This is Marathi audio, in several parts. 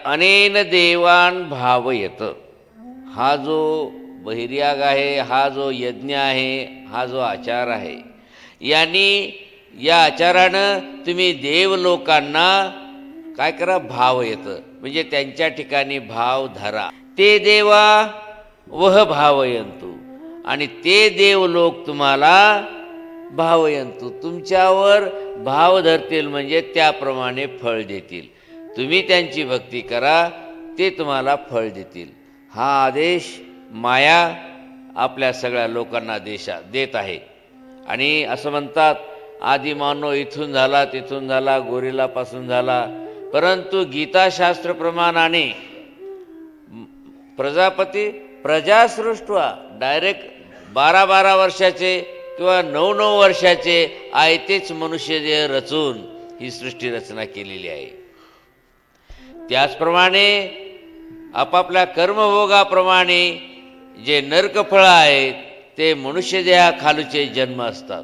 अनेन देवान भावयत, हा जो बहिर्याग आहे, हा जो यज्ञ आहे, हा जो आचार आहे, यांनी या आचारानं तुम्ही देवलोकांना काय करा, भाव येतं, म्हणजे त्यांच्या ठिकाणी भाव धरा. ते देवा वह भावयंतु, आणि ते देवलोक तुम्हाला भावयंतु, तुमच्यावर भाव धरतील, म्हणजे त्याप्रमाणे फळ देतील. तुम्ही त्यांची भक्ती करा, ते तुम्हाला फळ देतील. हा आदेश माया आपल्या सगळ्या लोकांना देत आहे. आणि असं म्हणतात, आदी मानव इथून झाला, तिथून झाला, गोरिलापासून झाला, परंतु गीताशास्त्रप्रमाणाने प्रजापती प्रजासृष्टवा डायरेक्ट 12-12 वर्षाचे किंवा 9-9 वर्षाचे आयतेच मनुष्यदेह रचून ही सृष्टी रचना केलेली आहे. त्याचप्रमाणे आपापल्या कर्मभोगाप्रमाणे जे नरकफळं आहेत ते मनुष्यदेहाखालूचे जन्म असतात.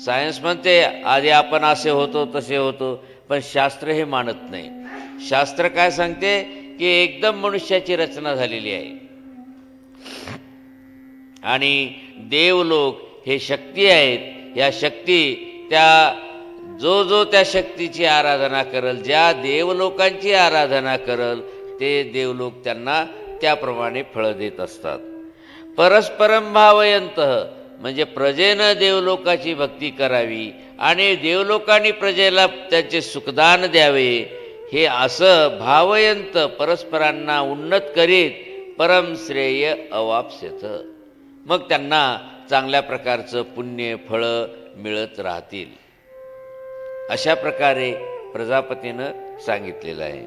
सायन्स म्हणते आधी आपण असे होतो तसे होतो, पण शास्त्र हे मानत नाही. शास्त्र काय सांगते की एकदम मनुष्याची रचना झालेली आहे. आणि देवलोक हे शक्ती आहेत. या शक्ती त्या जो त्या शक्तीची आराधना करल, ज्या देवलोकांची आराधना करल, ते देवलोक त्यांना त्याप्रमाणे फळं देत असतात. परस्परम भावयंत, म्हणजे प्रजेनं देवलोकाची भक्ती करावी आणि देवलोकांनी प्रजेला त्याचे सुखदान द्यावे, हे असं भावयंत परस्परांना उन्नत करीत परम श्रेय अवाप्स्यथ, मग त्यांना चांगल्या प्रकारचं पुण्य फळं मिळत राहतील. अशा प्रकारे प्रजापतीनं सांगितलेलं आहे.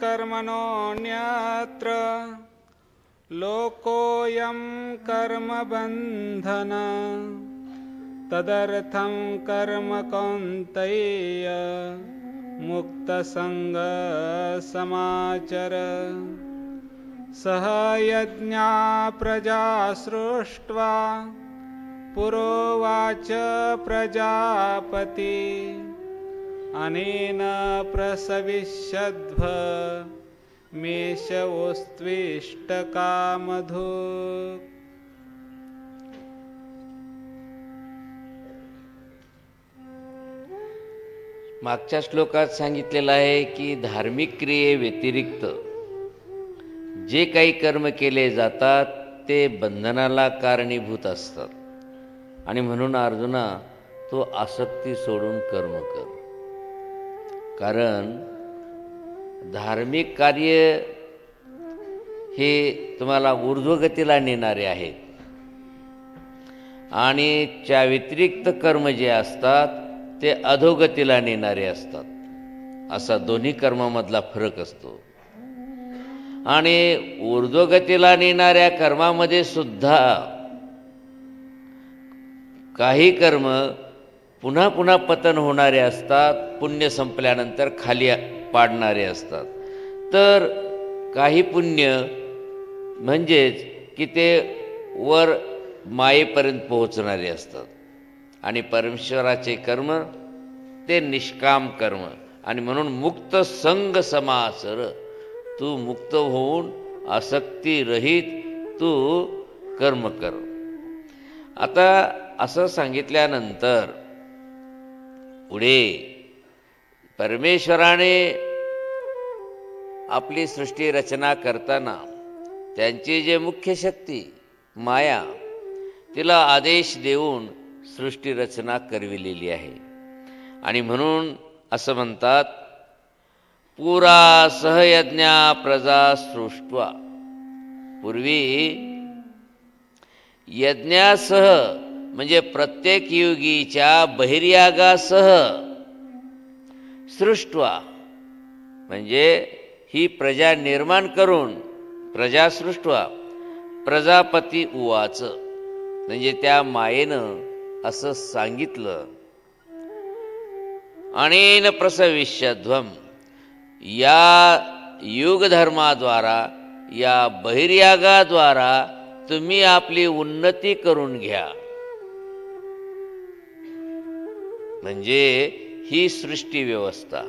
कर्मणोऽन्यत्र लोकोऽयं कर्मबन्धन, तदर्थं कर्म कौन्तेय मुक्तसंगः समाचर. सह यज्ञा प्रजा सृष्ट्वा पुरोवाच प्रजापति, अनेन प्रसविष्यध्व मेषवोस्त्विष्टकामधु. मागच्या श्लोकात सांगितलेलं आहे की धार्मिक क्रिये व्यतिरिक्त जे काही कर्म केले जातात ते बंधनाला कारणीभूत असतात. आणि म्हणून अर्जुना, तो आसक्ती सोडून कर्म कर. कारण धार्मिक कार्य हे तुम्हाला ऊर्ध्वगतीला नेणारे आहेत, आणि त्या व्यतिरिक्त कर्म जे असतात ते अधोगतीला नेणारे असतात. असा दोन्ही कर्मामधला फरक असतो. आणि ऊर्ध्वगतीला नेणाऱ्या कर्मामध्ये सुद्धा काही कर्म पुन्हा पुन्हा पतन होणारे असतात, पुण्य संपल्यानंतर खाली पाडणारे असतात. तर काही पुण्य म्हणजेच की ते वर मायेपर्यंत पोहोचणारे असतात, आणि परमेश्वराचे कर्म ते निष्काम कर्म. आणि म्हणून मुक्त संग समासर, तू मुक्त होऊन आसक्ती रहित तू कर्म कर. आता असं सांगितल्यानंतर पुढे परमेश्वराने आपली सृष्टी रचना करताना त्यांची जे मुख्य शक्ती माया, तिला आदेश देऊन सृष्टी रचना करविलेली आहे. आणि म्हणून असं म्हणतात, पुरा सहयज्ञा प्रजा सृष्ट्वा. पूर्वी यज्ञासह म्हणजे प्रत्येक युगीच्या बहिर्यागासह सृष्ट्वा म्हणजे ही प्रजा निर्माण करून, प्रजा सृष्ट्वा प्रजापती उवाच, म्हणजे त्या मायेनं असं सांगितलं, अनेन प्रसविष्यध्वम, या युगधर्माद्वारा, या बहिर्यागाद्वारा तुम्ही आपली उन्नती करून घ्या. म्हणजे ही सृष्टी व्यवस्था.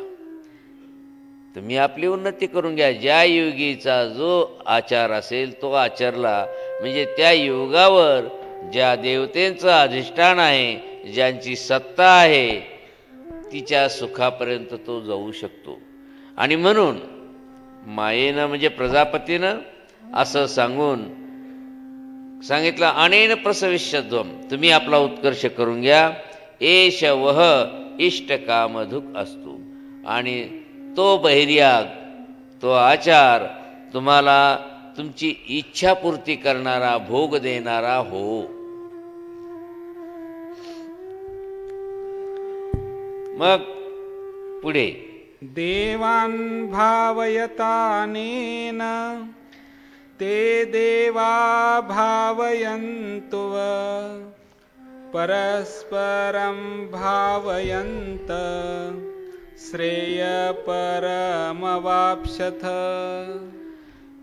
तुम्ही आपली उन्नती करून घ्या. ज्या योगीचा जो आचार असेल तो आचरला म्हणजे त्या योगावर ज्या देवतेंचं अधिष्ठान आहे, ज्यांची सत्ता आहे, तिच्या सुखापर्यंत तो जाऊ शकतो. आणि म्हणून मायेनं म्हणजे प्रजापतीनं असं सांगून सांगितलं, अनेन प्रसविष्यध्वम, तुम्ही आपला उत्कर्ष करून घ्या. एष वह इष्टकामधुक असतो. आणि तो बहिर्याग, तो आचार तुम्हाला तुमची इच्छापूर्ती करणारा, भोग देणारा हो. मग पुढे देवान् भावयतानेन ते देवा भावयन्तु परस्परं भावयन्त श्रेयपरमवाप्स्यथ.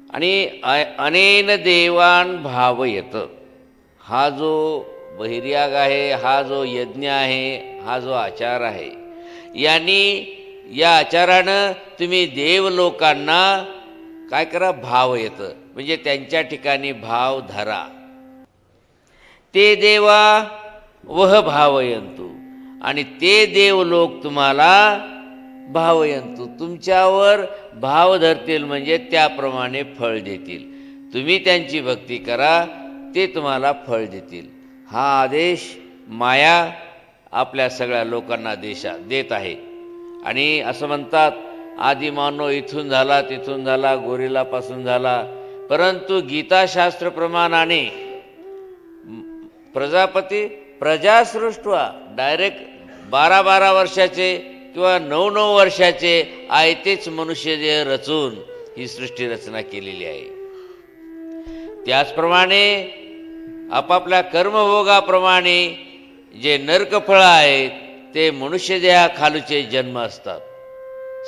आणि अनेन देवान भावयत, हा जो बहिर्याग आहे, हा जो यज्ञ आहे, हा जो आचार आहे, या आचारानं तुम्ही देवलोकांना काय करा, भाव येतं म्हणजे त्यांच्या ठिकाणी भाव धरा. ते देवा वह भावयंतु, आणि ते देवलोक तुम्हाला भावयंतु, तुमच्यावर भाव धरतील म्हणजे त्याप्रमाणे फळ देतील. तुम्ही त्यांची भक्ती करा, ते तुम्हाला फळ देतील. हा आदेश माया आपल्या सगळ्या लोकांना देत आहे. आणि असं म्हणतात, आदी मानव इथून झाला, तिथून झाला, गोरिलापासून झाला, परंतु गीताशास्त्रप्रमाणाने प्रजापती प्रजासृष्टवा डायरेक्ट 12-12 वर्षाचे किंवा 9-9 वर्षाचे आयतेच मनुष्यदेह रचून ही सृष्टी रचना केलेली आहे. त्याचप्रमाणे आपापल्या कर्मभोगाप्रमाणे जे नरकफळं आहेत ते मनुष्यदेहाखालूचे जन्म असतात.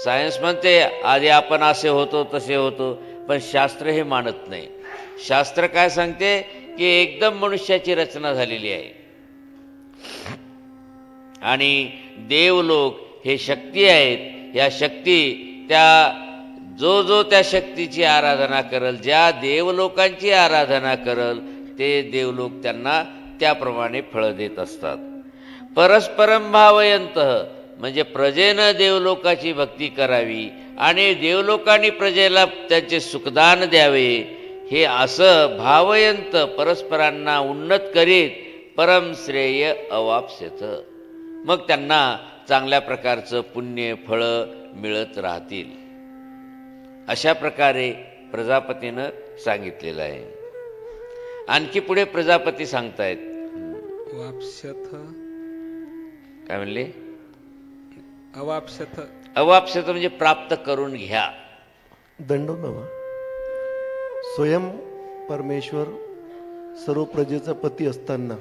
सायन्स म्हणते आधी आपण असे होतो तसे होतो, पण शास्त्र हे मानत नाही. शास्त्र काय सांगते की एकदम मनुष्याची रचना झालेली आहे. आणि देवलोक हे शक्ती आहेत. या शक्ती जो त्या शक्तीची आराधना करल, ज्या देवलोकांची आराधना करल, ते देवलोक त्यांना त्याप्रमाणे फळं देत असतात. परस्परम भावयंत म्हणजे प्रजेनं देवलोकाची भक्ती करावी आणि देवलोकांनी प्रजेला त्याचे सुखदान द्यावे. हे असं भावयंत परस्परांना उन्नत करीत परमश्रेय अवाप्स्यथ, मग त्यांना चांगल्या प्रकारचं पुण्य फळं मिळत राहतील. अशा प्रकारे प्रजापतीनं सांगितलेलं आहे. आणखी पुढे प्रजापती सांगतायत, वाप्स्यथ काय म्हणले, अवाप्स्यथ. अवाप्स्यथ म्हणजे प्राप्त करून घ्या. दंडो बाबा, स्वयं परमेश्वर सर्व प्रजेचा पती असताना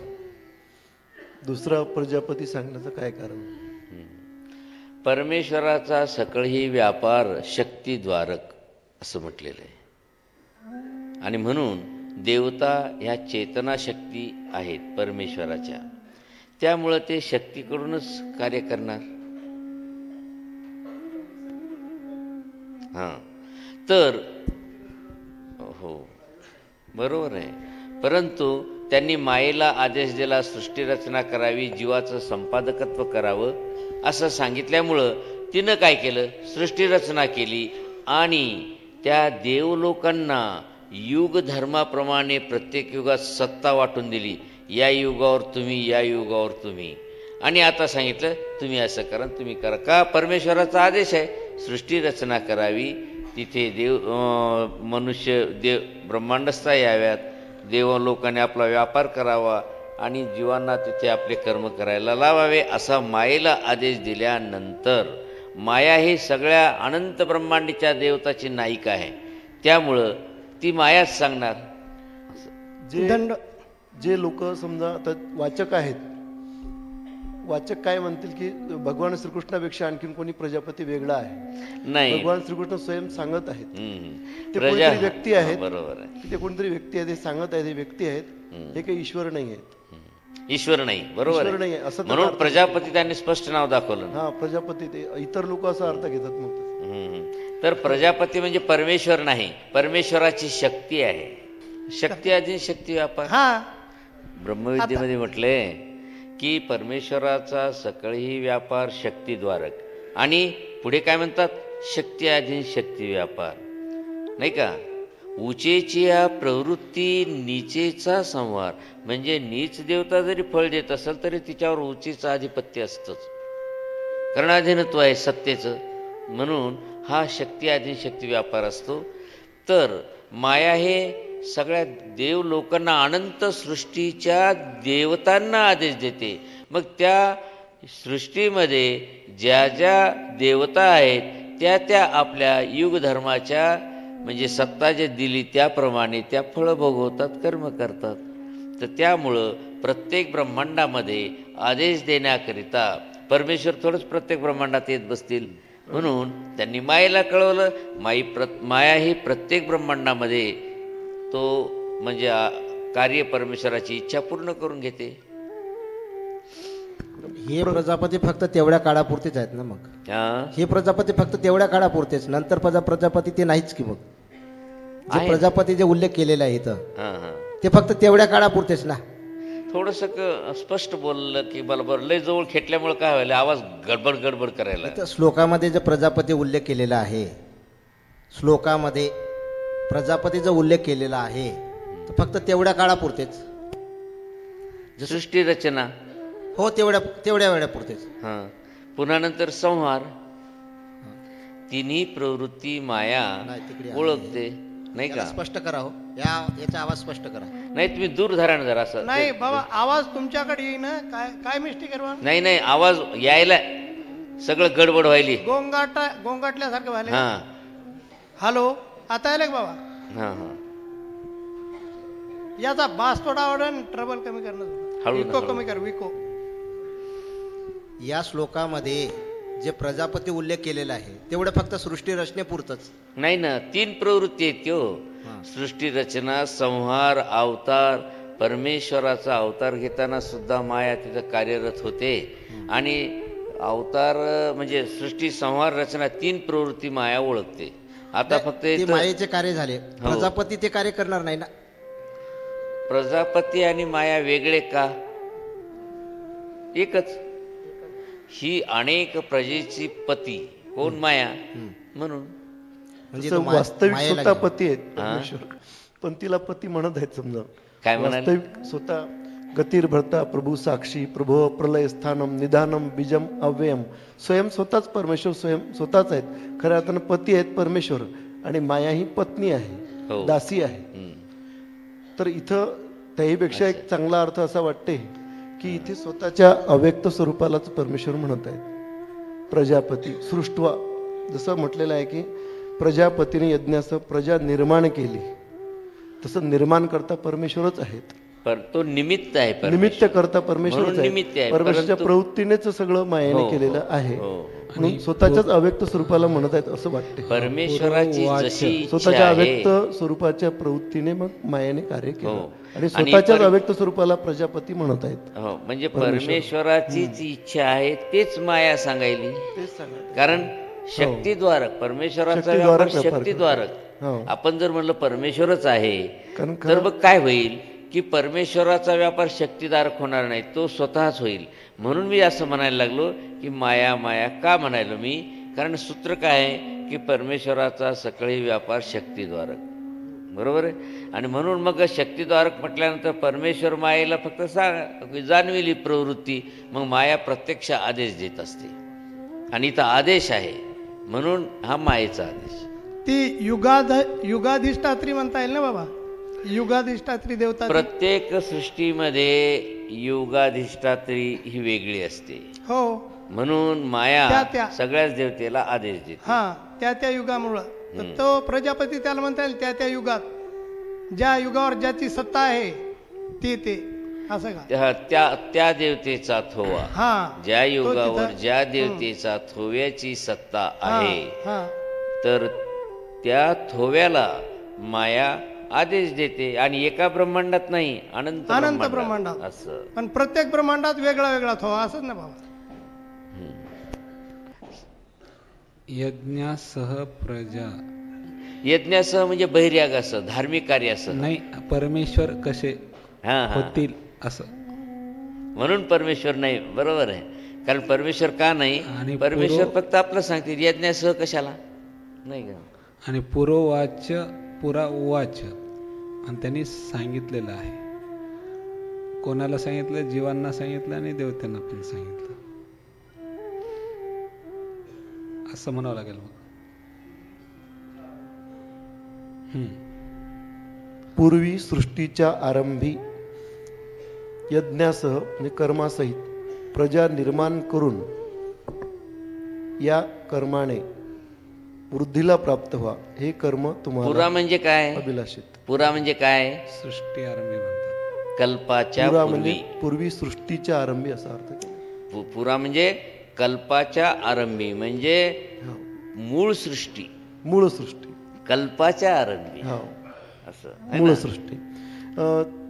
दुसरा प्रजापती सांगण्याचं काय कारण? परमेश्वराचा सकळही व्यापार शक्तिद्वारक असं म्हटलेलं आहे. आणि म्हणून देवता ह्या चेतना शक्ती आहेत परमेश्वराच्या, त्यामुळं ते शक्तीकडूनच कार्य करणार. हां, तर हो बरोबर आहे. परंतु त्यांनी मायेला आदेश दिला सृष्टी रचना करावी, जीवाचं संपादकत्व करावं असं सांगितल्यामुळं तिनं काय केलं, सृष्टी रचना केली आणि त्या देवलोकांना युग धर्माप्रमाणे प्रत्येक युगात सत्ता वाटून दिली. या युगावर तुम्ही, या युगावर तुम्ही. आणि आता सांगितलं तुम्ही असं करा, तुम्ही करा. का? परमेश्वराचा आदेश आहे सृष्टी रचना करावी, तिथे मनुष्य ब्रह्मांडस्था याव्यात, देवलोकाने आपला व्यापार करावा आणि जीवांना तिथे आपले कर्म करायला लावावे, असा मायेला आदेश दिल्यानंतर माया ही सगळ्या अनंत ब्रह्मांडीच्या देवताची नायिका आहे. त्यामुळं ती मायाच सांगणार. जे लोक समजा आता वाचक आहेत, वाचक काय म्हणतील की भगवान श्रीकृष्णापेक्षा आणखीन कोणी प्रजापती वेगळा आहे? नाही, भगवान श्रीकृष्ण स्वयं सांगत आहेत. ते प्रजा कोणीतरी व्यक्ती आहेत, बरोबर आहे, ते कोणीतरी व्यक्ती आहे, ते सांगत आहेत, हे व्यक्ती आहेत, हे काही ईश्वर नाही आहेत. ईश्वर नाही, बरोबर ईश्वर नाही आहे. आहे, असं त्याचा म्हणून अर्थ प्रजापती त्यांनी स्पष्ट नाव दाखवलं. हा प्रजापती, ते इतर लोक असा अर्थ घेतात मग त्याचा. तर प्रजापती म्हणजे परमेश्वर नाही, परमेश्वराची शक्ती आहे. शक्ती आधी शक्ती व्यापार. हा ब्रह्मविद्येमध्ये म्हटले की परमेश्वराचा सकळही व्यापार शक्तीद्वारक, आणि पुढे काय म्हणतात, शक्ती अधीन शक्ती व्यापार, नाही का. उचेची या प्रवृत्ती नीचेचा संहार, म्हणजे नीच देवता जरी फळ देत असेल तरी तिच्यावर उचेचं आधिपत्य असतंच, कर्णाधीनत्व आहे सत्तेचं. म्हणून हा शक्ती अधीन शक्ती व्यापार असतो. तर माया हे सगळ्या देव लोकांना, अनंत सृष्टीच्या देवतांना आदेश देते. मग त्या सृष्टीमध्ये ज्या ज्या देवता आहेत त्या त्या आपल्या युगधर्माच्या, म्हणजे सत्ता जे दिली त्याप्रमाणे त्या फळं भोगवतात, कर्म करतात. तर त्यामुळं प्रत्येक ब्रह्मांडामध्ये आदेश देण्याकरिता परमेश्वर थोडंच प्रत्येक ब्रह्मांडात येत बसतील, म्हणून त्यांनी मायेला कळवलं. माया ही प्रत्येक ब्रह्मांडामध्ये तो म्हणजे कार्य परमेश्वराची इच्छा पूर्ण करून घेते. हे प्रजापती फक्त तेवढ्या काळापुरतेच आहेत ना मग. हा, हे प्रजापती फक्त तेवढ्या काळापुरतेच, नंतर प्रजापती ते नाहीच की. मग जे आहे. प्रजापती जे उल्लेख केलेला आहे इथं हा, हा. ते फक्त तेवढ्या काळापुरतेच ना. थोडंसं स्पष्ट बोललं की बरोबर. लय जवळ खेटल्यामुळे काय व्हायला, आवाज गडबड गडबड करायला. इथं श्लोकामध्ये जे प्रजापती उल्लेख केलेला आहे, श्लोकामध्ये प्रजापतीचा उल्लेख केलेला आहे, तर फक्त तेवढ्या काळापुरतेच. सृष्टी रचना, हो तेवढ्या वेळापुरतेच. हा. पुन्हा नंतर संहार, तिन्ही प्रवृत्ती माया नाही, तिकडे आहे. ओळखते, नाही याला का. स्पष्ट करा हो, याचा आवाज स्पष्ट करा. नाही तुम्ही दूर धरा ना जरा असं. नाही बाबा, आवाज तुमच्याकडे येईन. काय काय मिस्टेक आहे बाबा? नाही आवाज यायला सगळं गडबड व्हायली. गोंगाटल्यासारखं व्हायला. हा हॅलो, आता आलं का बाबा? हा हा. याचा बास थोडा आवडेल, ट्रबल कमी करणं, हळू ना, विको हळू. कमी कर, विको. या श्लोकामध्ये जे प्रजापती उल्लेख केलेला आहे तेवढं फक्त सृष्टी रचनेपुरतंच. नाही ना, तीन प्रवृत्ती आहेत त्यो. सृष्टी रचना, संहार, अवतार. परमेश्वराचा अवतार घेताना सुद्धा माया तिथं कार्यरत होते, आणि अवतार म्हणजे सृष्टी, संहार, रचना, तीन प्रवृत्ती माया ओळखते. आता फक्त ते इथं मायेचे कार्य झाले, प्रजापती ते कार्य करणार नाही ना. प्रजापती आणि माया वेगळे का? एकच. ही अनेक प्रजेची पती कोण? माया. म्हणून म्हणजे तसं तो वास्तविक मायेला स्वतः गेला. पती आहेत परमेश्वर, पण तिला पती म्हणत आहेत. समजा काय म्हणाले? वास्तविक स्वतः गतिर्भर्ता प्रभू साक्षी प्रभो प्रलय स्थानम निधानम बीजम अव्ययम, स्वयं स्वतःच परमेश्वर, स्वयं स्वतःच आहेत. खऱ्या अर्थानं पती आहेत परमेश्वर, आणि माया ही पत्नी आहे, हो. दासी आहे. तर इथं त्याहीपेक्षा एक चांगला अर्थ असा वाटते की इथे स्वतःच्या अव्यक्त स्वरूपालाच परमेश्वर म्हणत आहेत. प्रजापती सृष्टवा, जसं म्हटलेलं आहे की प्रजापतीने यज्ञासह प्रजा निर्माण केली, तसं निर्माण करता परमेश्वरच आहेत. पर तो निमित्त आहे, निमित्त करता परमेश्वरच म्हणून निमित्त आहे. आहे. परमेश्वरच्या परंतु- प्रवृत्तीनेच सगळं मायेने हो, केलेलं आहे, हो. म्हणून स्वतःच्याच अव्यक्त स्वरूपाला म्हणत आहेत असं वाटते. परमेश्वराची जशी इच्छा स्वतःच्या आहे, अव्यक्त स्वरूपाच्या प्रवृत्तीने मग मायेने कार्य केलं, हो. आणि आणि स्वतःच्याच अव्यक्त स्वरूपाला प्रजापती म्हणत आहेत. हो, म्हणजे परमेश्वराचीच इच्छा आहे तेच माया सांगायली. तेच सांगा. कारण शक्तीद्वारक, परमेश्वराचा शक्तीद्वारक व्यापार व्यापार शक्तीद्वारक. हो. आपण जर म्हणलं परमेश्वरच आहे, कारण तर मग काय होईल की परमेश्वराचा व्यापार शक्तीदारक होणार नाही, तो स्वतःच होईल. म्हणून मी असं म्हणायला लागलो की माया माया का म्हणायलो मी, कारण सूत्र काय आहे की परमेश्वराचा सकळी व्यापार शक्तीद्वारक, बरोबर आहे. आणि म्हणून मग शक्तीद्वारक म्हटल्यानंतर परमेश्वर मायेला फक्त जाणविली प्रवृत्ती, मग माया प्रत्यक्ष आदेश देत असते, आणि इथं आदेश आहे म्हणून हा मायेचा आदेश. ती युगाधिष्ठात्री म्हणता येईल ना बाबा? युगाधिष्ठात्री देवता ती. प्रत्येक सृष्टीमध्ये युगाधिष्ठात्री ही वेगळी असते, हो. म्हणून माया त्या सगळ्याच देवतेला आदेश देते. हा, त्या युगामुळं. तर तो प्रजापती त्याला म्हणता येईल त्या युगात, ज्या युगावर ज्याची सत्ता आहे ते असं का? त्या देवतेचा थोवा, हा, ज्या युगावर तिथं- ज्या देवतेचा थोव्याची सत्ता हा, आहे, हा. तर त्या थोव्याला माया आदेश देते आणि एका ब्रह्मांडात नाही, अनंत अनंत ब्रह्मांडात. असं. पण प्रत्येक ब्रह्मांडात वेगळा वेगळाच हवा असंच ना बाबा. यज्ञासह प्रजा यज्ञासह म्हणजे बहिर्यागासह, धार्मिक कार्यासह. नाही, परमेश्वर कसे हा हा, होतील असं. म्हणून परमेश्वर नाही, बरोबर आहे. कारण परमेश्वर का नाही, आणि परमेश्वर फक्त आपलं सांगतील यज्ञासह कशाला, नाही का. आणि पुरोवाच्य पुरा उवाच, आणि त्यांनी सांगितलेलं आहे. कोणाला सांगितलं? जीवांना सांगितलं आणि देवतांना पण सांगितलं, असं म्हणावं लागेल मग. पूर्वी सृष्टीच्या आरंभी यज्ञासह म्हणजे कर्मासहित प्रजा निर्माण करून या कर्माने वृद्धीला प्राप्त व्हा, हे कर्म तुम्हाला पुरा म्हणजे काय? अभिलाषित. पुरा म्हणजे काय? सृष्टी आरंभी म्हणतात. कल्पाच्या पुरा पूर्वी. म्हणजे पूर्वी सृष्टीच्या आरंभी असा अर्थ केला. पुरा म्हणजे कल्पाच्या आरंभी, म्हणजे हो. मूळ सृष्टी. मूळ सृष्टी, कल्पाच्या आरंभी हो, असं है मूळ ना? सृष्टी.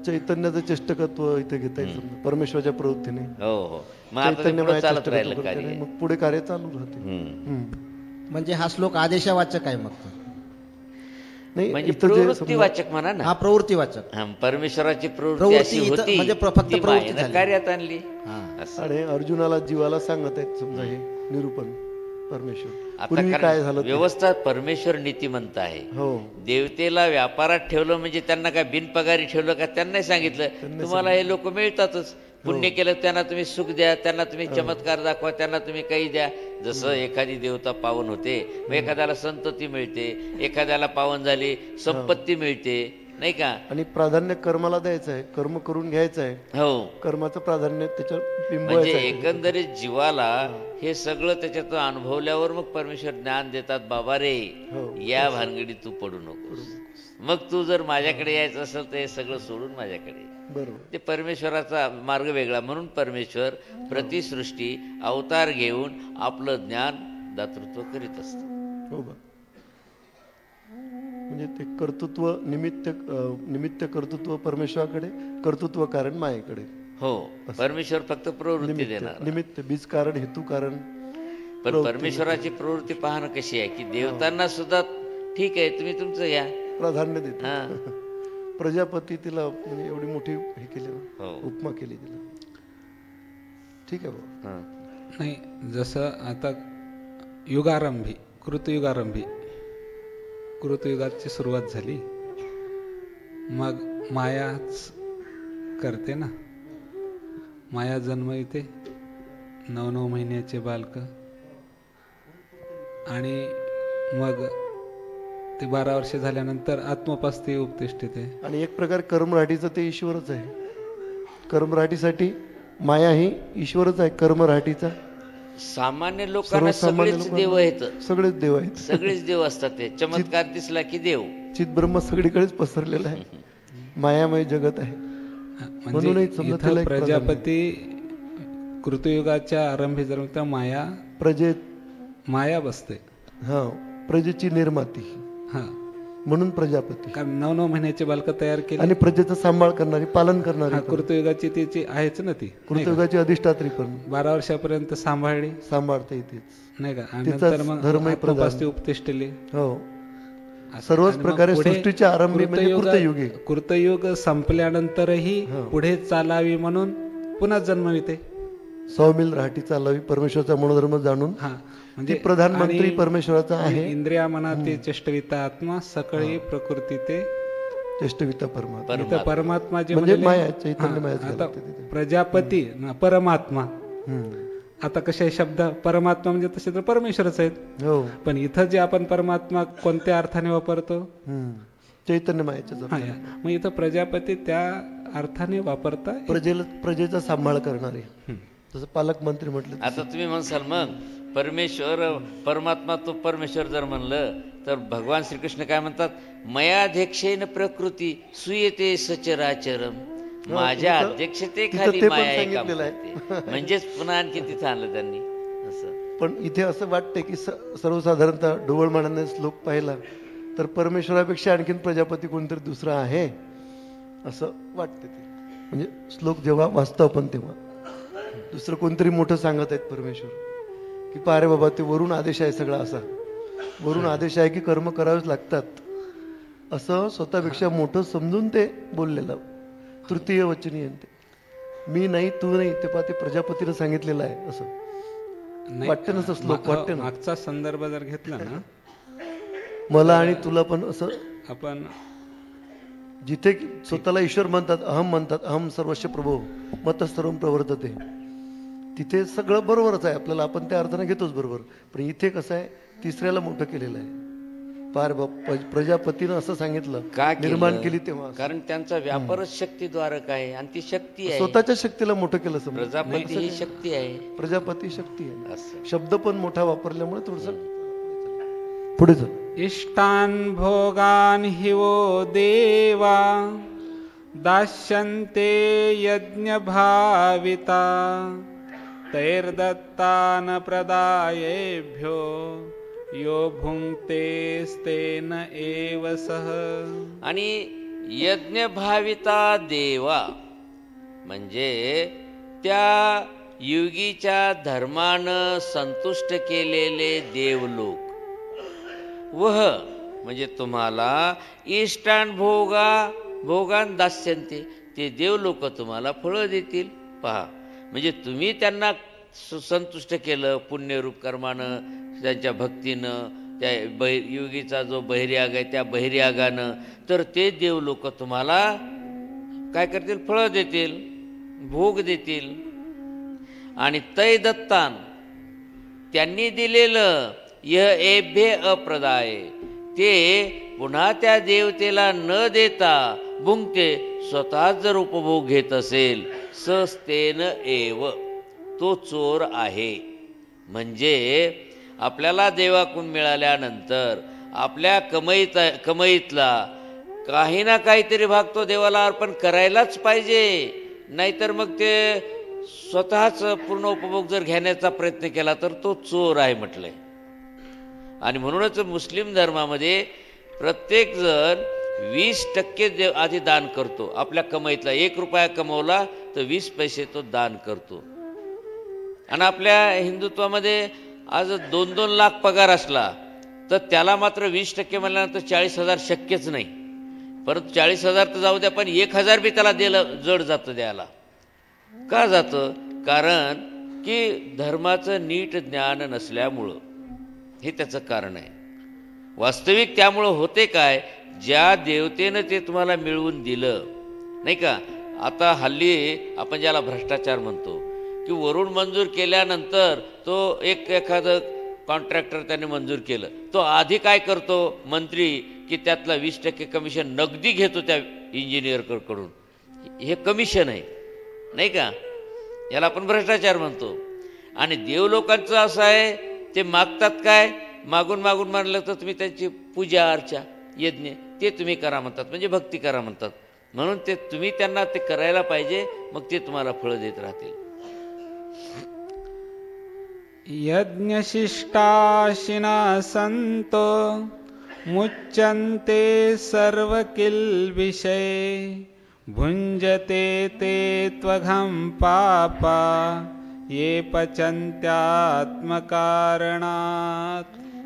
चैतन्याचं चेष्टकत्व इथे घेता येईल समजा, परमेश्वराच्या प्रवृत्तीने हो हो. मग आता ते पुढं चैतन्यमय चालत चेष्टकत्व राहिलं करते, कार्य. मग पुढे कार्य चालू राहते. हम्म. म्हणजे हा श्लोक आदेशवाचक आहे मग तो. नाही, म्हणजे इथं जे प्रवृत्ती समजा- वाचक म्हणा ना. हा प्रवृत्तीवाचक. हा, परमेश्वराची प्रवृत्ती प्रवृत्ती अशी इथं होती, म्हणजे फक्त ती प्रवृत्ती मायेनं झाली. कार्यात आणली. हा. असं. आणि अर्जुनाला जीवाला सांगत आहेत समजा हे निरूपण परमेश्वर. आता पूर्वी कारण काय झालं ते. व्यवस्था परमेश्वर नीतिमंत आहे. हो, देवतेला व्यापारात ठेवलं म्हणजे त्यांना काय बिनपगारी ठेवलं का? त्यांनाही सांगितलं तुम्हाला हे लोक मिळतातच. पुण्य केलं त्यांना तुम्ही सुख द्या, त्यांना तुम्ही चमत्कार दाखवा, त्यांना तुम्ही काही द्या. जसं एखादी देवता पावन होते, मग एखाद्याला संतती मिळते, एखाद्याला पावन झाली संपत्ती मिळते, नाही का. आणि प्राधान्य कर्माला द्यायचं आहे, कर्म करून घ्यायचं आहे. हो, कर्माचं प्राधान्य त्याच्यावर म्हणजे बिंबवायचं आहे. एकंदरीत जीवाला हे सगळं त्याच्यातून अनुभवल्यावर मग परमेश्वर ज्ञान देतात. बाबा रे, हो. या भानगडीत तू पडू नकोस. मग तू जर माझ्याकडे यायचं असेल तर हे सगळं सोडून माझ्याकडे ये. बरोबर. ते परमेश्वराचा मार्ग वेगळा. म्हणून परमेश्वर प्रतिसृष्टी अवतार घेऊन आपलं ज्ञान दातृत्व करीत असतं. हो बा. म्हणजे ते कर्तृत्व निमित्त कर्तृत्व परमेश्वराकडे, कर्तृत्व कारण मायेकडे. हो, परमेश्वर फक्त प्रवृत्ती देणार. निमित्त बीज कारण, हेतू कारण. पण परमेश्वराची प्रवृत्ती पाहणं कशी आहे की देवतांना सुद्धा ठीक आहे तुम्ही तुमचं घ्या, प्राधान्य देते. हा. प्रजापती तिला म्हणजे एवढी मोठी हे केली ना, हो. उपमा केली तिला. ठीक आहे बाबा. हा. नाही, जसं आता युगारंभी, कृतयुगारंभी, कृतयुगाची सुरुवात झाली, मग मायाच करते ना. माया जन्म येते, 9 महिन्याचे बालक, आणि मग ते 12 वर्ष झाल्यानंतर आत्मोपास्ती उपतिष्ठिते. आणि एक प्रकार कर्मराठीचं ते ईश्वरच आहे. कर्मराठीसाठी माया ही ईश्वरच आहे. कर्मराठीचा सामान्य लोकांना सर्वसामान्य सगळेच देव आहेत, सगळेच देव आहेत. सगळेच देव असतात. ते चमत्कार दिसला की देव. चितब्रह्म सगळीकडेच पसरलेला आहे. मायामय जगत आहे. म्हणूनच म्हणजे समजा इथं त्याला एक प्रजापती कृतयुगाच्या आरंभी जर तर माया बसते. हा, प्रजेची निर्माती, हा, म्हणून प्रजापती. कारण 9 महिन्याचे बालक तयार केले. आणि प्रजेचा सांभाळ करणारी, पालन हा, करणारी, कृतयुगाची तिची आहेच ना ती, नाही का? कृतयुगाची अधिष्ठात्री पण 12 वर्षापर्यंत सांभाळली, सांभाळता येतेच. नाही का. आणि तिचाच नंतर मग धर्मही प्रधान. आत्मोपास्ती उपतिष्ठिली. हो, असं. सर्वच आणि मग प्रकारे पुढे सृष्टीच्या आरंभी म्हणजे कृतयुग आहे. कृतयुग संपल्यानंतरही हो. पुढे चालावी म्हणून पुन्हा जन्म येते. सौमिल राहटी चालावी, परमेश्वराचा मनोधर्म जाणून. हा, ती म्हणजे प्रधानमंत्री आणि परमेश्वराचा आहे. इंद्रिया मनाते चेष्टविता आत्मा सकळी प्रकृती ते चेष्टविता परमात्मा. इथं परमात्मा जे म्हणजे म्हणले, माया, चैतन्य मायाच आता घालते तिथे. प्रजापती परमात्मा. हम्म. आता कसे शब्द परमात्मा म्हणजे तसे तर परमेश्वरच आहेत, हो. पण इथं जे आपण परमात्मा कोणत्या अर्थाने वापरतो, हम्म. चैतन्य मायाच्या हा, जवळ. मग इथं प्रजापती त्या अर्थाने वापरता. प्रजेचा सांभाळ करणारे, जसं पालकमंत्री म्हटलं तसं. आता तुम्ही म्हणसाल मग परमेश्वर परमात्मा तो परमेश्वर जर म्हणलं तर भगवान श्रीकृष्ण काय म्हणतात, मयाध्यक्षेन प्रकृती सुयेते सचराचरम. माझ्या तिथं अध्यक्षतेखाली ते पण माया हे काम सांगितलेलं आहे. करते. म्हणजेच पुन्हा आणखी तिथं आणलं त्यांनी असं. पण इथे असं वाटते की सर्वसाधारणतः ढोबळमानाने श्लोक पाहिला तर परमेश्वरापेक्षा आणखीन प्रजापती कोणतरी दुसरा आहे असं वाटते ते. म्हणजे श्लोक जेव्हा वाचतो आपण तेव्हा दुसरं कोणतरी मोठं सांगत आहेत परमेश्वर की पारे बाबा ते वरून आदेश आहे सगळा, असा वरून आदेश आहे की कर्म करावेच लागतात असं स्वतःपेक्षा मोठं समजून ते बोललेलं तृतीय वचनी आहे ते. मी नाही तू नाही ते पहा ते प्रजापतीनं सांगितलेलं आहे असं नाही, वाटतं ना श्लोक, वाटतं ना मागचा संदर्भ जर घेतला ना मला आणि तुला पण असं आपण जिथे स्वतःला ईश्वर म्हणतात, अहम म्हणतात, अहम सर्वस्व प्रभो मत सर्व प्रवर्तते, तिथे सगळं बरोबरच आहे आपल्याला, आपण त्या अर्थाने घेतोच बरोबर. पण इथे कसं आहे तिसऱ्याला मोठं केलेलं आहे. पार प्रजापतीनं असं सांगितलं का निर्माण केली तेव्हा, कारण त्यांचा व्यापारच शक्तीद्वारक आहे आणि ती शक्ती आहे. स्वतःच्या शक्तीला मोठं केलं समजा. प्रजापती ही शक्ती आहे. प्रजापती शक्ती आहे. असं. शब्द पण मोठा वापरल्यामुळे थोडस पुढे चल. इष्टान भोगान हि वो देवा दास्यन्ते यज्ञ भाविता तैर्दत्तान प्रदायेभ्यो यो भुंक्तेस्तेन एव सह. आणि यज्ञ भाविता देवा म्हणजे त्या युगीच्या धर्मानं संतुष्ट केलेले देवलोक. वह म्हणजे तुम्हाला इष्टान भोगान दास्यन्ते ते देवलोक तुम्हाला फळं देतील. पहा म्हणजे तुम्ही त्यांना संतुष्ट केलं पुण्यरूप कर्मानं, त्यांच्या भक्तीनं, त्या युगीचा जो बहिर्याग आहे त्या बहिर्यागानं, तर ते देवलोक तुम्हाला काय करतील, फळं देतील, भोग देतील. आणि तै दत्तान त्यांनी दिलेलं यह एभ्य अप्रदाय ते पुन्हा त्या देवतेला न देता भुंकते स्वतः जर उपभोग घेत असेल सस्तेन एव तो चोर आहे. म्हणजे आपल्याला देवाकून मिळाल्यानंतर आपल्या कमाईतला काही ना काहीतरी भाग तो देवाला अर्पण करायलाच पाहिजे, नाहीतर मग ते स्वतःच पूर्ण उपभोग जर घेण्याचा प्रयत्न केला तर तो चोर आहे म्हटलंय. आणि म्हणूनच मुस्लिम धर्मामध्ये प्रत्येक जण 20% आधी दान करतो. आपल्या कमाईतला 1 रुपया कमवला तर 20 पैसे तो दान करतो. आणि आपल्या हिंदुत्वामध्ये आज 2-2 लाख पगार असला तर त्याला मात्र 20% म्हणल्यानंतर 40,000 शक्यच नाही. परंतु 40,000 तर जाऊ द्या, पण 1,000 बी त्याला दिलं जड जातं द्यायला. का जातं? कारण की धर्माचं नीट ज्ञान नसल्यामुळं, हे त्याचं कारण आहे. वास्तविक त्यामुळं होते काय, ज्या देवतेनं ते तुम्हाला मिळवून दिलं नाही का. आता हल्ली आपण ज्याला भ्रष्टाचार म्हणतो की वरून मंजूर केल्यानंतर तो एखादं कॉन्ट्रॅक्टर त्याने मंजूर केलं, तो आधी काय करतो मंत्री की त्यातला 20% कमिशन नगदी घेतो त्या इंजिनियरकडून. हे कमिशन आहे नाही का, याला आपण भ्रष्टाचार म्हणतो. आणि देवलोकांचं असं आहे, ते मागतात काय, मागून मानलं तर तुम्ही त्यांची पूजा अर्चा यज्ञ ते तुम्ही करा म्हणतात, म्हणजे भक्ती करा म्हणतात. म्हणून ते तुम्ही त्यांना ते करायला पाहिजे, मग ते तुम्हाला फळं देत राहतील. यज्ञशिष्टाशिना संतो मुच्यन्ते सर्व किल्बिषये भुंजते ते त्वघं पापा ये पचन्त्यात्मकारणात्.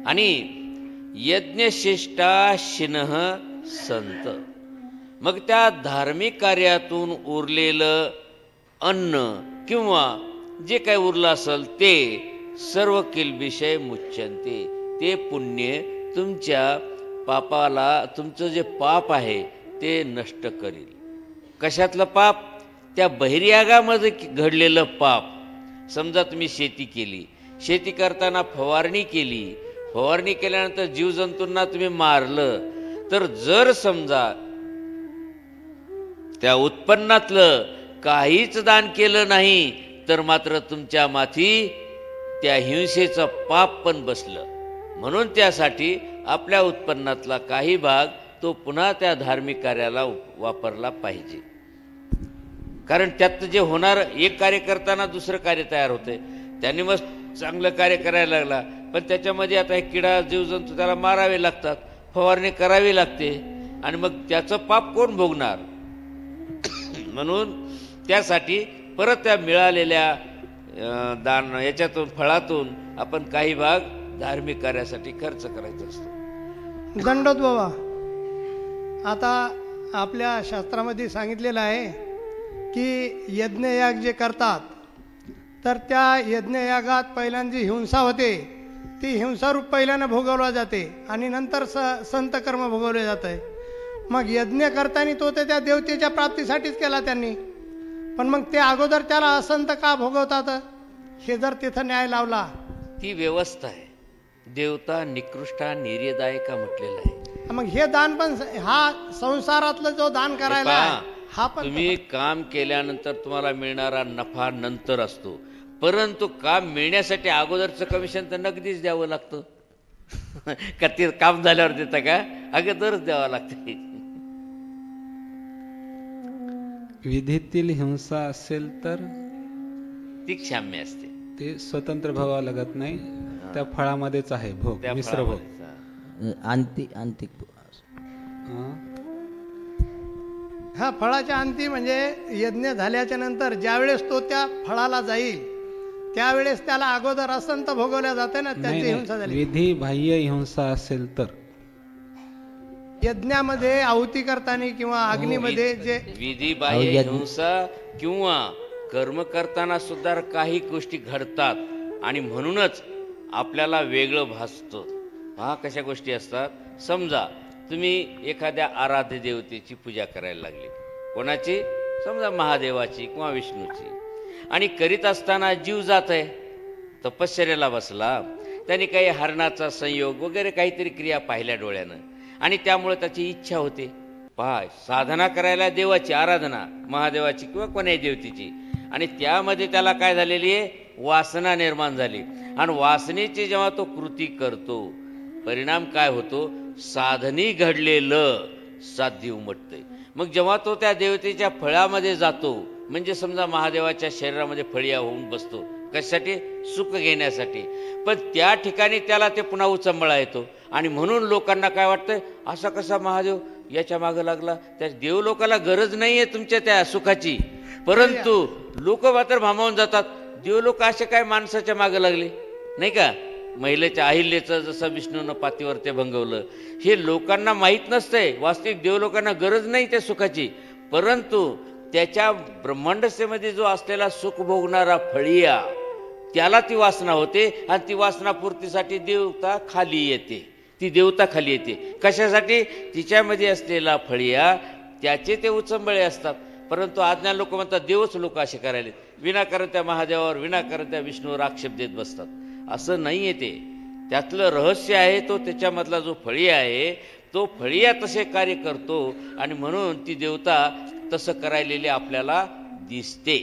आणि यज्ञशिष्टाशिनः संत मग त्या धार्मिक कार्यातून उरलेलं अन्न किंवा जे काही उरलं असेल ते सर्व किल्बिषय मुच्यन्ते ते पुण्य तुमच्या पापाला, तुमचं जे पाप आहे ते नष्ट करील. कशातलं पाप? त्या बहिर्यागामध्ये घडलेलं पाप. समजा तुम्ही शेती केली, शेती करताना फवारणी केली, फवारणी केल्यानंतर जीवजंतूंना तुम्ही मारलं, तर जर समजा त्या उत्पन्नातलं काहीच दान केलं नाही तर मात्र तुमच्या माथी त्या हिंसेचं पाप पण बसलं. म्हणून त्यासाठी आपल्या उत्पन्नातला काही भाग तो पुन्हा त्या धार्मिक कार्याला वापरला पाहिजे. कारण त्यात जे होणार, एक कार्य करताना दुसरं कार्य तयार होते. त्यांनी मग चांगलं कार्य करायला लागला, पण त्याच्यामध्ये आता हे किडा जीवजंतू त्याला मारावे लागतात, फवारणी करावी लागते आणि मग त्याचं पाप कोण भोगणार? म्हणून त्यासाठी परत त्या मिळालेल्या दान याच्यातून फळातून आपण काही भाग धार्मिक कार्यासाठी खर्च करायचा असतो. दंडोत बाबा, आता आपल्या शास्त्रामध्ये सांगितलेलं आहे की यज्ञयाग जे करतात तर त्या यज्ञयागात पहिल्यांदा जी हिंसा होते ती हिंसारूप पहिल्यानं भोगवला जाते आणि नंतर संत कर्म भोगवले जात आहे. मग यज्ञ करताना तो त्या देवतेच्या प्राप्तीसाठीच केला त्यांनी, पण मग ते अगोदर त्याला असंत का भोगवतात हे जर तिथं न्याय लावला. ती व्यवस्था आहे. देवता निकृष्टा निर्यदायका म्हटलेला आहे. मग हे दान पण हा संसारातलं जो दान करायला आहे, हा पण तुम्ही काम केल्यानंतर तुम्हाला मिळणारा नफा नंतर असतो, परंतु काम मिळण्यासाठी अगोदरचं कमिशन तर नगदीच द्यावं लागतं. का ते काम झाल्यावर देतं का? अगोदरच द्यावं लागते. विधीतील हिंसा असेल तर ती क्षाम्य असते. ते स्वतंत्र भोगावं लागत नाही, त्या फळामध्येच आहे भोग, त्या मिश्र भोग. आंतिक हा फळाच्या अंती म्हणजे यज्ञ झाल्याच्या नंतर ज्यावेळेस तो त्या फळाला जाईल त्यावेळेस त्याला अगोदर असंत भोगवल्या जाते ना, त्याची हिंसा झाली. विधी बाह्य हिंसा असेल तर यज्ञामध्ये आहुती करताना किंवा अग्नीमध्ये जे विधी बाह्य हिंसा किंवा कर्म करताना सुद्धा काही गोष्टी घडतात आणि म्हणूनच आपल्याला वेगळं भासतं. हा कशा गोष्टी असतात? समजा तुम्ही एखाद्या आराध्य देवतेची पूजा करायला लागली, कोणाची? समजा महादेवाची किंवा विष्णूची, आणि करीत असताना जीव जात आहे, तपश्चर्याला बसला, त्याने काही हरणाचा संयोग वगैरे काहीतरी क्रिया पाहिल्या डोळ्यानं आणि त्यामुळे त्याची इच्छा होते. पहा, साधना करायला देवाची आराधना, महादेवाची किंवा कोण्याही देवतेची, आणि त्यामध्ये त्याला काय झालेली आहे? वासना निर्माण झाली. आणि वासनेची जेव्हा तो कृती करतो, परिणाम काय होतो? साधनी घडलेलं साध्य उमटतंय. मग जेव्हा तो त्या देवतेच्या फळामध्ये जातो, म्हणजे समजा महादेवाच्या शरीरामध्ये फळिया होऊन बसतो, कशासाठी? सुख घेण्यासाठी. पण त्या ठिकाणी त्याला ते पुन्हा उचंबळा येतो आणि म्हणून लोकांना काय वाटतंय, असा कसा महादेव याच्या मागं लागला? त्या देव लोकाला गरज नाही आहे तुमच्या त्या सुखाची, परंतु लोक मात्र भामावून जातात. देव लोक असे काय माणसाच्या मागं लागले नाही का? महिलेच्या अहिल्याचं जसं विष्णूनं पातीवर ते भंगवलं, हे लोकांना माहीत नसतंय. वास्तविक देव लोकांना गरज नाही त्या सुखाची, परंतु त्याच्या ब्रह्मांडसेमध्ये जो असलेला सुख भोगणारा फळिया, त्याला ती वासना होते आणि ती वासना पूर्तीसाठी देवता खाली येते. ती देवता खाली येते कशासाठी? तिच्यामध्ये असलेला फळिया त्याचे ते उचंबळे असतात. परंतु अज्ञान लोक म्हणतात देवच लोक असे करायले, विनाकारण त्या महादेवावर विनाकारण त्या विष्णूवर आक्षेप देत बसतात. असं नाही आहे. ते त्यातलं रहस्य आहे तो त्याच्यामधला जो फळिया आहे तो फळिया तसे कार्य करतो आणि म्हणून ती देवता तसं करायलेली आपल्याला दिसते.